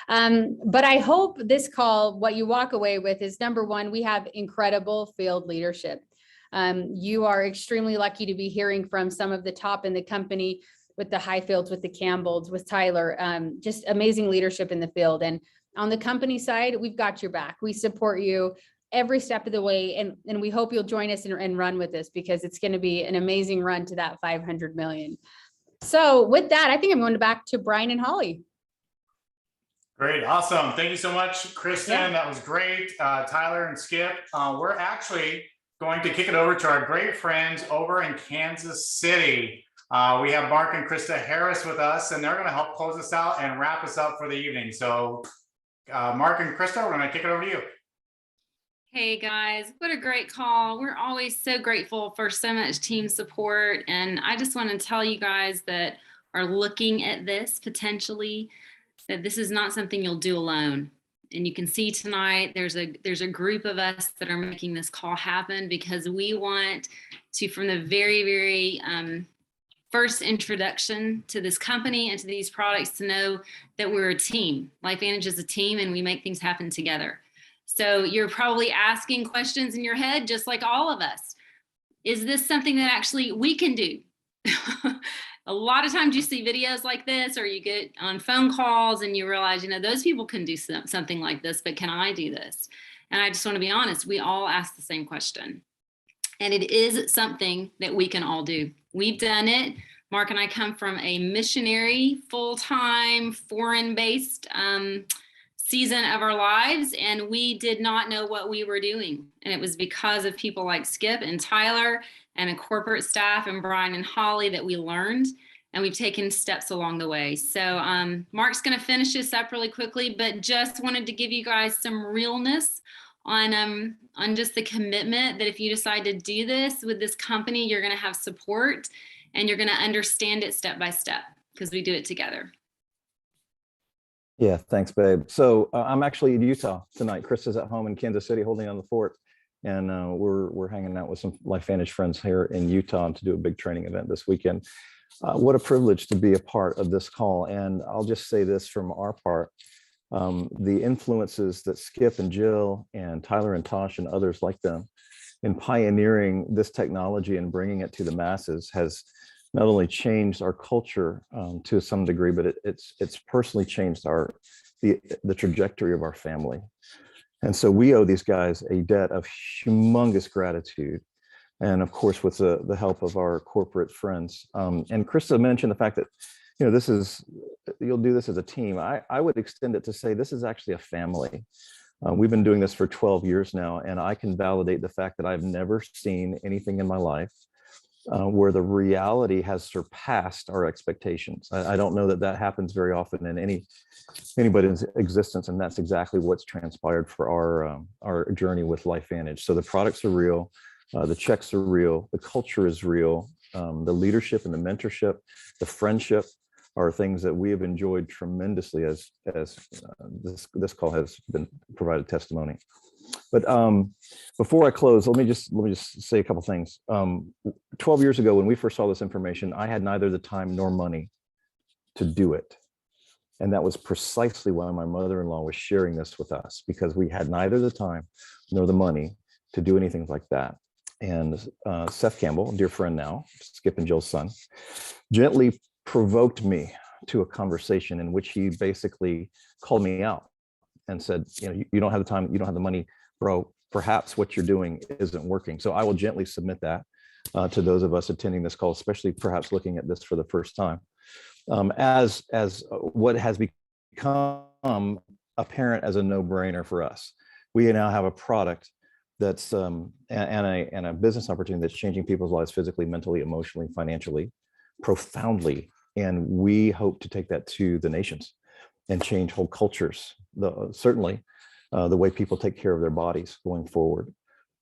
Speaker 5: But I hope this call, what you walk away with is, number 1, we have incredible field leadership. You are extremely lucky to be hearing from some of the top in the company, with the Highfields, with the Campbells, with Tyler, just amazing leadership in the field. And on the company side, we've got your back. We support you every step of the way. And we hope you'll join us and run with this, because it's going to be an amazing run to that 500 million. So with that, I think I'm going back to Brian and Holly.
Speaker 2: Great. Awesome. Thank you so much, Kristen.
Speaker 5: Yeah.
Speaker 2: That was great. Tyler and Skip, we're actually going to kick it over to our great friends over in Kansas City. We have Mark and Krista Harris with us, and they're going to help close us out and wrap us up for the evening. So Mark and Krista, we're going to kick it over to you.
Speaker 6: Hey guys, what a great call. We're always so grateful for so much team support. And I just want to tell you guys that are looking at this potentially, that this is not something you'll do alone. And you can see tonight there's a group of us that are making this call happen because we want to, from the very first introduction to this company and to these products, to know that we're a team. LifeVantage is a team and we make things happen together. So you're probably asking questions in your head, just like all of us. Is this something that actually we can do? A lot of times you see videos like this, or you get on phone calls and you realize, those people can do something like this, but can I do this? And I just want to be honest, we all ask the same question. And it is something that we can all do. We've done it. Mark and I come from a missionary, full-time, foreign-based season of our lives, and we did not know what we were doing. And it was because of people like Skip and Tyler and a corporate staff and Brian and Holly that we learned, and we've taken steps along the way. So Mark's going to finish this up really quickly, but just wanted to give you guys some realness on just the commitment that if you decide to do this with this company, you're going to have support and you're going to understand it step by step because we do it together.
Speaker 7: Yeah, thanks, babe. So I'm actually in Utah tonight. Chris is at home in Kansas City holding on the fort, and we're hanging out with some LifeVantage friends here in Utah to do a big training event this weekend. What a privilege to be a part of this call. And I'll just say this from our part, the influences that Skip and Jill and Tyler and Tosh and others like them in pioneering this technology and bringing it to the masses has not only changed our culture to some degree, but it's personally changed the trajectory of our family. And so we owe these guys a debt of humongous gratitude. And of course, with the help of our corporate friends. And Krista mentioned the fact that, you'll do this as a team. I would extend it to say, this is actually a family. We've been doing this for 12 years now, and I can validate the fact that I've never seen anything in my life where the reality has surpassed our expectations. I don't know that happens very often in anybody's existence, and that's exactly what's transpired for our journey with LifeVantage. So the products are real, the checks are real, the culture is real, the leadership and the mentorship, the friendship are things that we have enjoyed tremendously as this call has been provided testimony. But before I close, let me just say a couple things. 12 years ago, when we first saw this information, I had neither the time nor money to do it. And that was precisely why my mother-in-law was sharing this with us, because we had neither the time nor the money to do anything like that. And Seth Campbell, a dear friend now, Skip and Jill's son, gently provoked me to a conversation in which he basically called me out and said, you don't have the time, you don't have the money, bro, perhaps what you're doing isn't working. So I will gently submit that to those of us attending this call, especially perhaps looking at this for the first time. As what has become apparent as a no-brainer for us. We now have a product that's and a business opportunity that's changing people's lives physically, mentally, emotionally, financially, profoundly. And we hope to take that to the nations and change whole cultures, certainly the way people take care of their bodies going forward.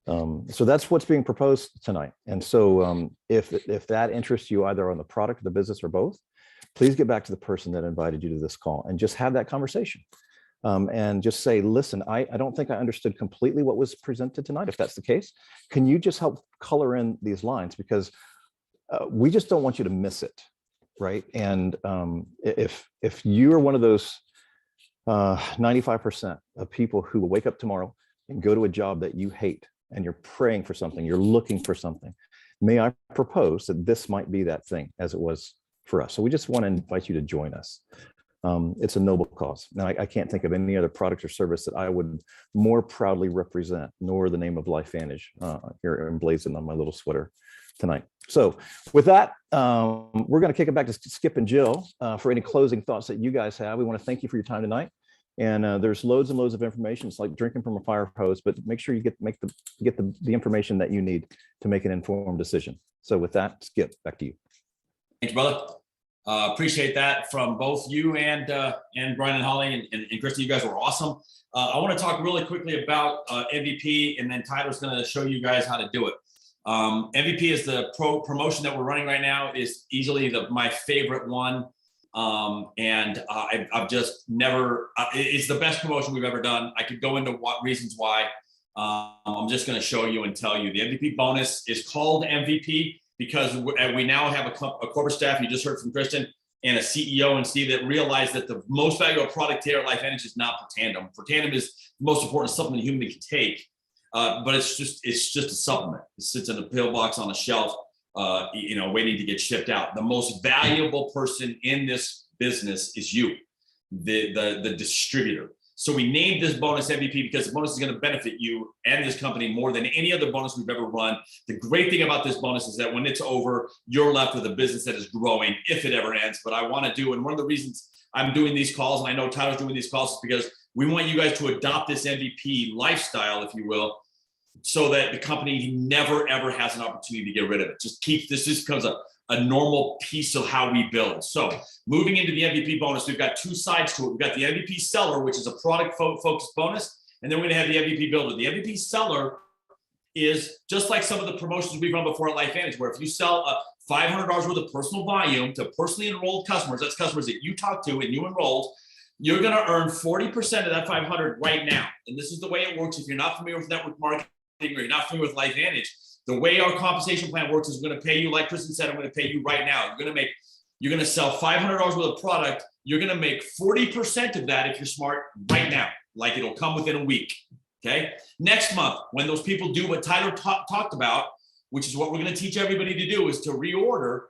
Speaker 7: So that's what's being proposed tonight. And so if that interests you either on the product, the business, or both, please get back to the person that invited you to this call and just have that conversation. And just say, listen, I don't think I understood completely what was presented tonight. If that's the case, can you just help color in these lines? Because we just don't want you to miss it, right? And if you are one of those 95% of people who will wake up tomorrow and go to a job that you hate, and you're praying for something, you're looking for something, may I propose that this might be that thing as it was for us. So we just want to invite you to join us. It's a noble cause. Now, I can't think of any other product or service that I would more proudly represent, nor the name of LifeVantage here emblazoned on my little sweater tonight. So with that, we're going to kick it back to Skip and Jill for any closing thoughts that you guys have. We want to thank you for your time tonight. And there's loads and loads of information. It's like drinking from a fire hose, but make sure you get the information that you need to make an informed decision. So with that, Skip, back to you.
Speaker 3: Thanks, brother. Appreciate that from both you and Brian and Holly and Christy. You guys were awesome. I want to talk really quickly about MVP, and then Tyler's going to show you guys how to do it. MVP is the promotion that we're running right now. Is easily my favorite one. I've just never, it's the best promotion we've ever done. I could go into what reasons why. I'm just going to show you and tell you the MVP bonus is called MVP because we now have a corporate staff. You just heard from Kristen and a CEO and Steve that realized that the most valuable product here at LifeVantage is not Protandim. Protandim is the most important supplement a human can take, but it's just a supplement. It sits in a pill box on a shelf, waiting to get shipped out. The most valuable person in this business is you, the distributor. So we named this bonus MVP because the bonus is going to benefit you and this company more than any other bonus we've ever run. The great thing about this bonus is that when it's over, you're left with a business that is growing if it ever ends. But I want to do, and one of the reasons I'm doing these calls, and I know Tyler's doing these calls, is because we want you guys to adopt this MVP lifestyle, if you will, so that the company never, ever has an opportunity to get rid of it. Just becomes a normal piece of how we build. So moving into the MVP bonus, we've got two sides to it. We've got the MVP seller, which is a product focused bonus. And then we're gonna have the MVP builder. The MVP seller is just like some of the promotions we've run before at LifeVantage, where if you sell $500 worth of personal volume to personally enrolled customers, that's customers that you talk to and you enrolled, you're gonna earn 40% of that 500 right now. And this is the way it works. If you're not familiar with network marketing or you're not familiar with LifeVantage, the way our compensation plan works is we're going to pay you, like Kristen said, I'm going to pay you right now. You're going to sell $500 worth of product. You're going to make 40% of that if you're smart right now. Like it'll come within a week. Okay. Next month, when those people do what Tyler talked about, which is what we're going to teach everybody to do, is to reorder.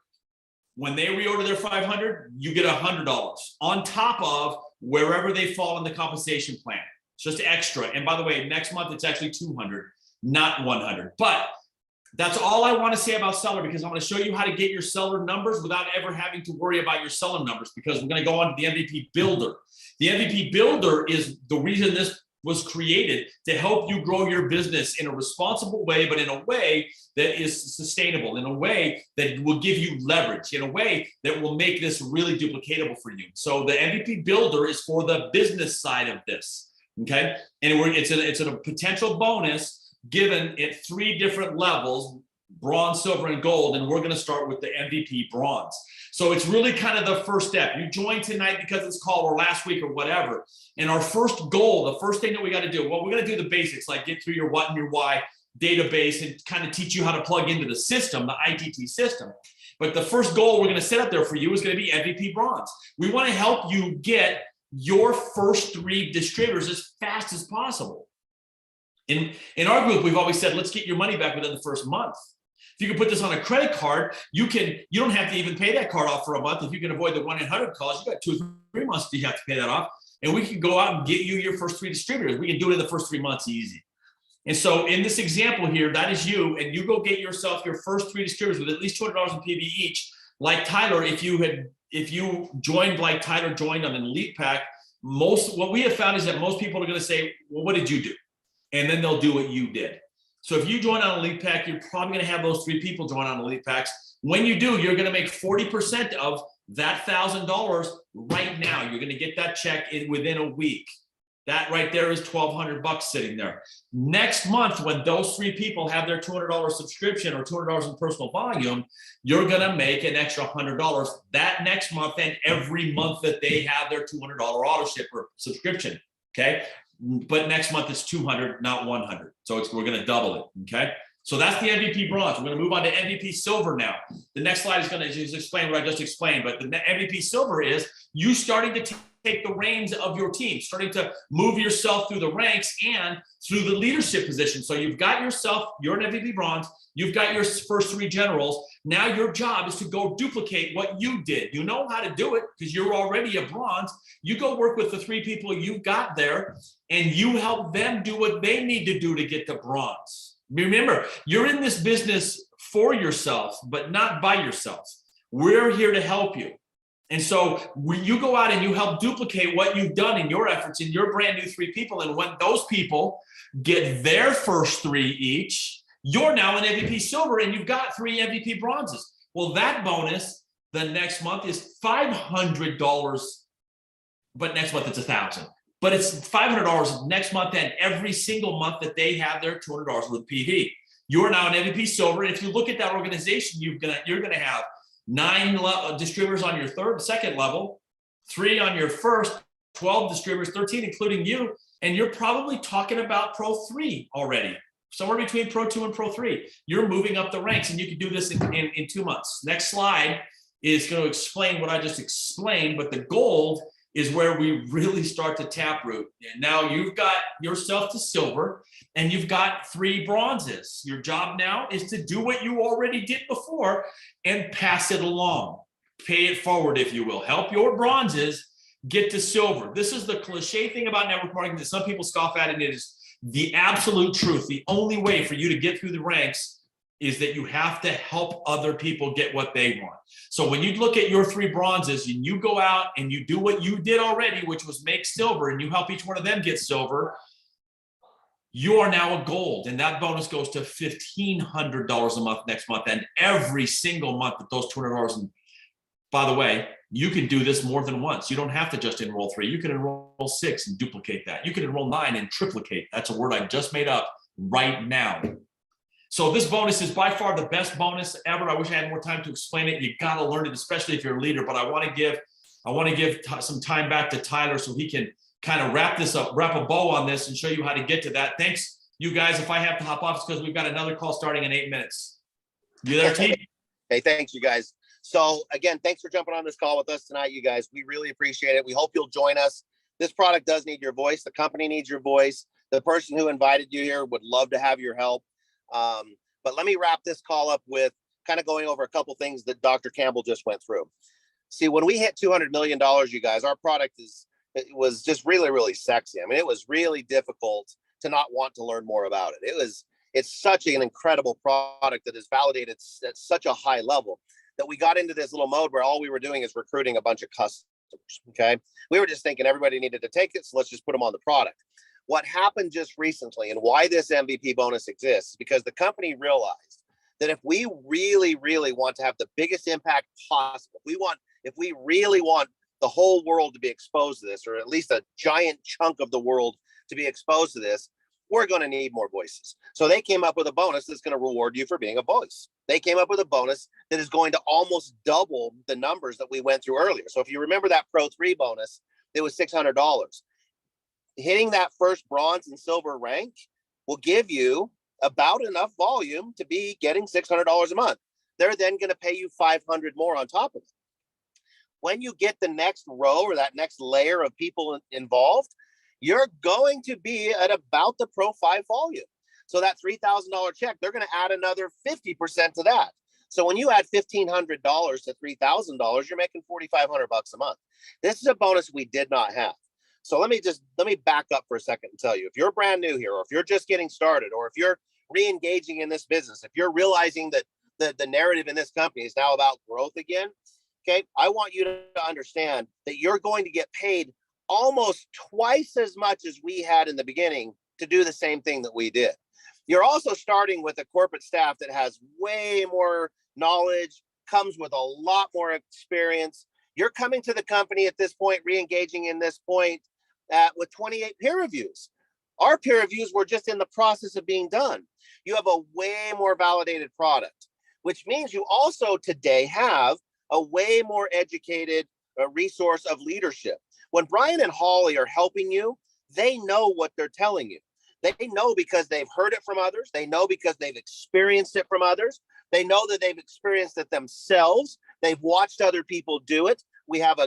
Speaker 3: When they reorder their 500, you get $100 on top of wherever they fall in the compensation plan. It's just extra. And by the way, next month it's actually 200, not 100. But that's all I want to say about seller, because I'm going to show you how to get your seller numbers without ever having to worry about your seller numbers, because we're going to go on to the MVP builder. The MVP builder is the reason this was created, to help you grow your business in a responsible way, but in a way that is sustainable, in a way that will give you leverage, in a way that will make this really duplicatable for you. So the MVP builder is for the business side of this. Okay. And it's a potential bonus given at 3 different levels: bronze, silver, and gold. And we're going to start with the MVP bronze. So it's really kind of the first step. You joined tonight because it's called, or last week or whatever. And our first goal, the first thing that we got to do, well, we're going to do the basics, like get through your what and your why database and kind of teach you how to plug into the system, the ITT system. But the first goal we're going to set up there for you is going to be MVP bronze. We want to help you get your first 3 distributors as fast as possible. In our group, we've always said, let's get your money back within the first month. If you can put this on a credit card, you don't have to even pay that card off for a month. If you can avoid the 1-800 calls, you got 2 or 3 months you have to pay that off. And we can go out and get you your first 3 distributors. We can do it in the first 3 months easy. And so in this example here, that is you, and you go get yourself your first 3 distributors with at least $200 in PV each. Like Tyler, if you joined like Tyler joined on an elite pack, what we have found is that most people are going to say, well, what did you do? And then they'll do what you did. So if you join on Elite Pack, you're probably going to have those 3 people join on Elite Packs. When you do, you're going to make 40% of that $1,000 right now. You're going to get that check within a week. That right there is $1,200 sitting there. Next month, when those 3 people have their $200 subscription or $200 in personal volume, you're going to make an extra $100 that next month and every month that they have their $200 auto ship or subscription. Okay. But next month it's 200, not 100. So we're going to double it. Okay. So that's the MVP bronze. We're going to move on to MVP silver now. The next slide is going to just explain what I just explained. But the MVP silver is you starting to take the reins of your team, starting to move yourself through the ranks and through the leadership position. So you've got yourself, you're an MVP bronze. You've got your first 3 generals. Now your job is to go duplicate what you did. You know how to do it because you're already a bronze. You go work with the 3 people you've got there and you help them do what they need to do to get to bronze. Remember, you're in this business for yourself, but not by yourself. We're here to help you. And so when you go out and you help duplicate what you've done in your efforts in your brand new 3 people, and when those people get their first 3 each, you're now an MVP silver and you've got 3 MVP bronzes. Well, that bonus The next month is $500, but next month it's $1,000. But it's $500 next month, and every single month that they have their $200 with PV. You're now an MVP silver. And if you look at that organization, you're gonna have 9 distributors on your second level, 3 on your first, 12 distributors, 13 including you, and you're probably talking about Pro 3 already. Somewhere between Pro 2 and Pro 3. You're moving up the ranks, and you can do this in 2 months. Next slide is going to explain what I just explained, but the gold is where we really start to taproot. And now you've got yourself to silver, and you've got 3 bronzes. Your job now is to do what you already did before and pass it along. Pay it forward, if you will. Help your bronzes get to silver. This is the cliche thing about network marketing that some people scoff at, and it is the absolute truth. The only way for you to get through the ranks is that you have to help other people get what they want. So when you look at your 3 bronzes and you go out and you do what you did already, which was make silver, and you help each one of them get silver, you are now a gold. And that bonus goes to $1,500 a month next month. And every single month that those $200, and by the way, you can do this more than once. You don't have to just enroll 3. You can enroll 6 and duplicate that. You can enroll 9 and triplicate. That's a word I just made up right now. So this bonus is by far the best bonus ever. I wish I had more time to explain it. You got to learn it, especially if you're a leader. But I want to give some time back to Tyler so he can kind of wrap this up, wrap a bow on this, and show you how to get to that. Thanks, you guys. If I have to hop off, it's because we've got another call starting in 8 minutes. You there, team?
Speaker 4: Hey, thanks, you guys. So again, thanks for jumping on this call with us tonight, you guys. We really appreciate it. We hope you'll join us. This product does need your voice. The company needs your voice. The person who invited you here would love to have your help. But let me wrap this call up with kind of going over a couple things that Dr. Campbell just went through. See, when we hit $200 million, you guys, our product it was just really, really sexy. I mean, it was really difficult to not want to learn more about it. It's such an incredible product that is validated at such a high level that we got into this little mode where all we were doing is recruiting a bunch of customers. Okay. We were just thinking everybody needed to take it. So let's just put them on the product. What happened just recently and why this MVP bonus exists is because the company realized that if we really, really want to have the biggest impact possible, if we really want the whole world to be exposed to this, or at least a giant chunk of the world to be exposed to this, we're going to need more voices. So they came up with a bonus that's going to reward you for being a voice. They came up with a bonus that is going to almost double the numbers that we went through earlier. So if you remember that Pro 3 bonus, it was $600. Hitting that first bronze and silver rank will give you about enough volume to be getting $600 a month. They're then going to pay you $500 more on top of it. When you get the next row or that next layer of people involved, you're going to be at about the Pro 5 volume. So that $3,000 check, they're going to add another 50% to that. So when you add $1,500 to $3,000, you're making $4,500 a month. This is a bonus we did not have. So let me back up for a second and tell you, if you're brand new here, or if you're just getting started, or if you're re-engaging in this business, if you're realizing that the narrative in this company is now about growth again, okay, I want you to understand that you're going to get paid almost twice as much as we had in the beginning to do the same thing that we did. You're also starting with a corporate staff that has way more knowledge, comes with a lot more experience. You're coming to the company at this point, re-engaging in this point with 28 peer reviews. Our peer reviews were just in the process of being done. You have a way more validated product, which means you also today have a way more educated resource of leadership. When Brian and Holly are helping you, they know what they're telling you. They know because they've heard it from others. They know because they've experienced it from others. They know that they've experienced it themselves. They've watched other people do it. We have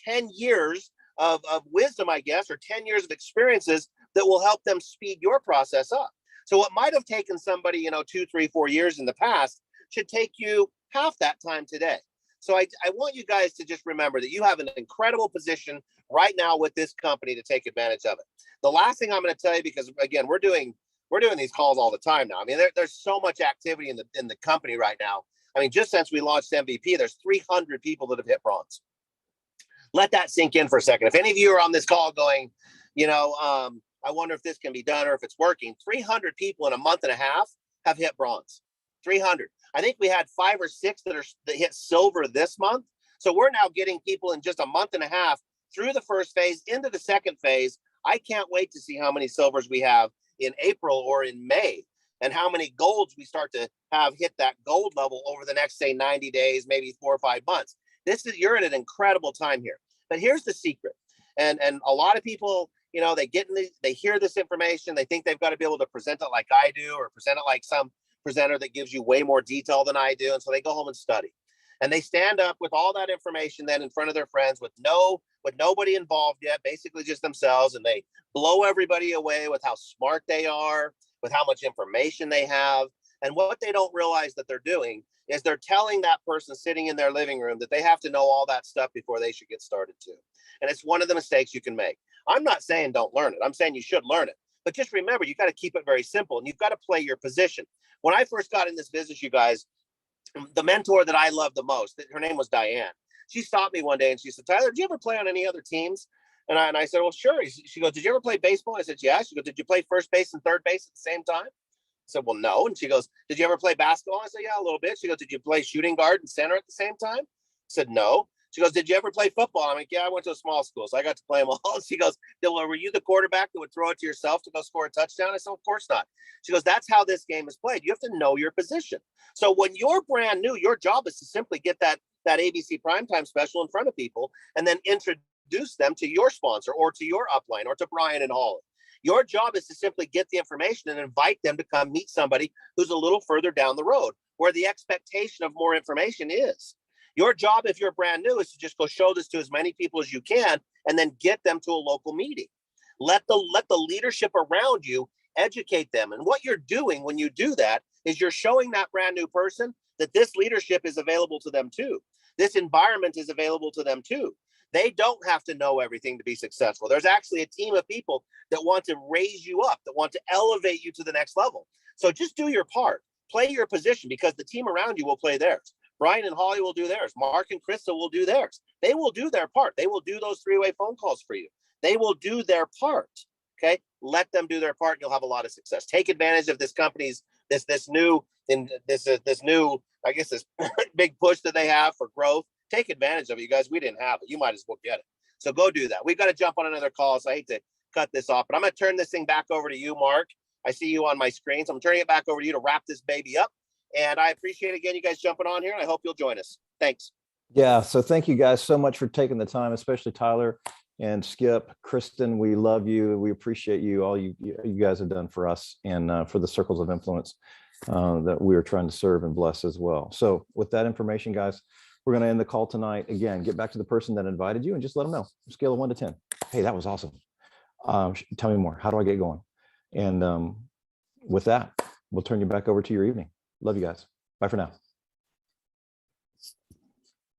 Speaker 4: 10 years of wisdom, I guess, or 10 years of experiences that will help them speed your process up. So what might have taken somebody, 2, 3, 4 years in the past should take you half that time today. So I want you guys to just remember that you have an incredible position right now with this company to take advantage of it. The last thing I'm going to tell you, because again, we're doing these calls all the time now. I mean, there's so much activity in the company right now. I mean, just since we launched MVP, there's 300 people that have hit bronze. Let that sink in for a second. If any of you are on this call going, I wonder if this can be done or if it's working, 300 people in a month and a half have hit bronze. 300. I think we had 5 or 6 that hit silver this month. So we're now getting people in just a month and a half through the first phase into the second phase. I can't wait to see how many silvers we have in April or in May, and how many golds we start to have hit that gold level over the next, say, 90 days, maybe 4 or 5 months. You're at an incredible time here. But here's the secret. And a lot of people, you know, they hear this information, they think they've got to be able to present it like I do, or present it like some presenter that gives you way more detail than I do. And so they go home and study. And they stand up with all that information then in front of their friends with nobody involved yet, basically just themselves. And they blow everybody away with how smart they are, with how much information they have. And what they don't realize that they're doing is they're telling that person sitting in their living room that they have to know all that stuff before they should get started too. And it's one of the mistakes you can make. I'm not saying don't learn it. I'm saying you should learn it. But just remember, you got to keep it very simple, and you've got to play your position. When I first got in this business, you guys, the mentor that I loved the most, her name was Diane. She stopped me one day and she said, Tyler, did you ever play on any other teams? And I said, well, sure. She goes, did you ever play baseball? I said, yeah. She goes, did you play first base and third base at the same time? I said, well, no. And she goes, did you ever play basketball? I said, yeah, a little bit. She goes, did you play shooting guard and center at the same time? I said, no. She goes, did you ever play football? I'm like, yeah, I went to a small school, so I got to play them all. She goes, well, were you the quarterback that would throw it to yourself to go score a touchdown? I said, of course not. She goes, that's how this game is played. You have to know your position. So when you're brand new, your job is to simply get that ABC primetime special in front of people and then introduce them to your sponsor or to your upline or to Brian and Holly. Your job is to simply get the information and invite them to come meet somebody who's a little further down the road where the expectation of more information is. Your job, if you're brand new, is to just go show this to as many people as you can and then get them to a local meeting. Let the leadership around you educate them. And what you're doing when you do that is you're showing that brand new person that this leadership is available to them too. This environment is available to them too. They don't have to know everything to be successful. There's actually a team of people that want to raise you up, that want to elevate you to the next level. So just do your part, play your position, because the team around you will play theirs. Brian and Holly will do theirs. Mark and Krista will do theirs. They will do their part. They will do those 3-way phone calls for you. They will do their part. Okay. Let them do their part and you'll have a lot of success. Take advantage of this company's, this new, I guess this big push that they have for growth. Take advantage of it, you guys. We didn't have it. You might as well get it. So go do that. We've got to jump on another call. So I hate to cut this off, but I'm going to turn this thing back over to you, Mark. I see you on my screen. So I'm turning it back over to you to wrap this baby up. And I appreciate, again, you guys jumping on here, and I hope you'll join us. Thanks.
Speaker 7: Yeah. So thank you guys so much for taking the time, especially Tyler and Skip, Kristen. We love you. We appreciate you. All you guys have done for us and for the circles of influence that we are trying to serve and bless as well. So with that information, guys, we're going to end the call tonight. Again, get back to the person that invited you and just let them know. Scale of 1 to 10. Hey, that was awesome. Tell me more. How do I get going? And with that, we'll turn you back over to your evening. Love you guys. Bye for now.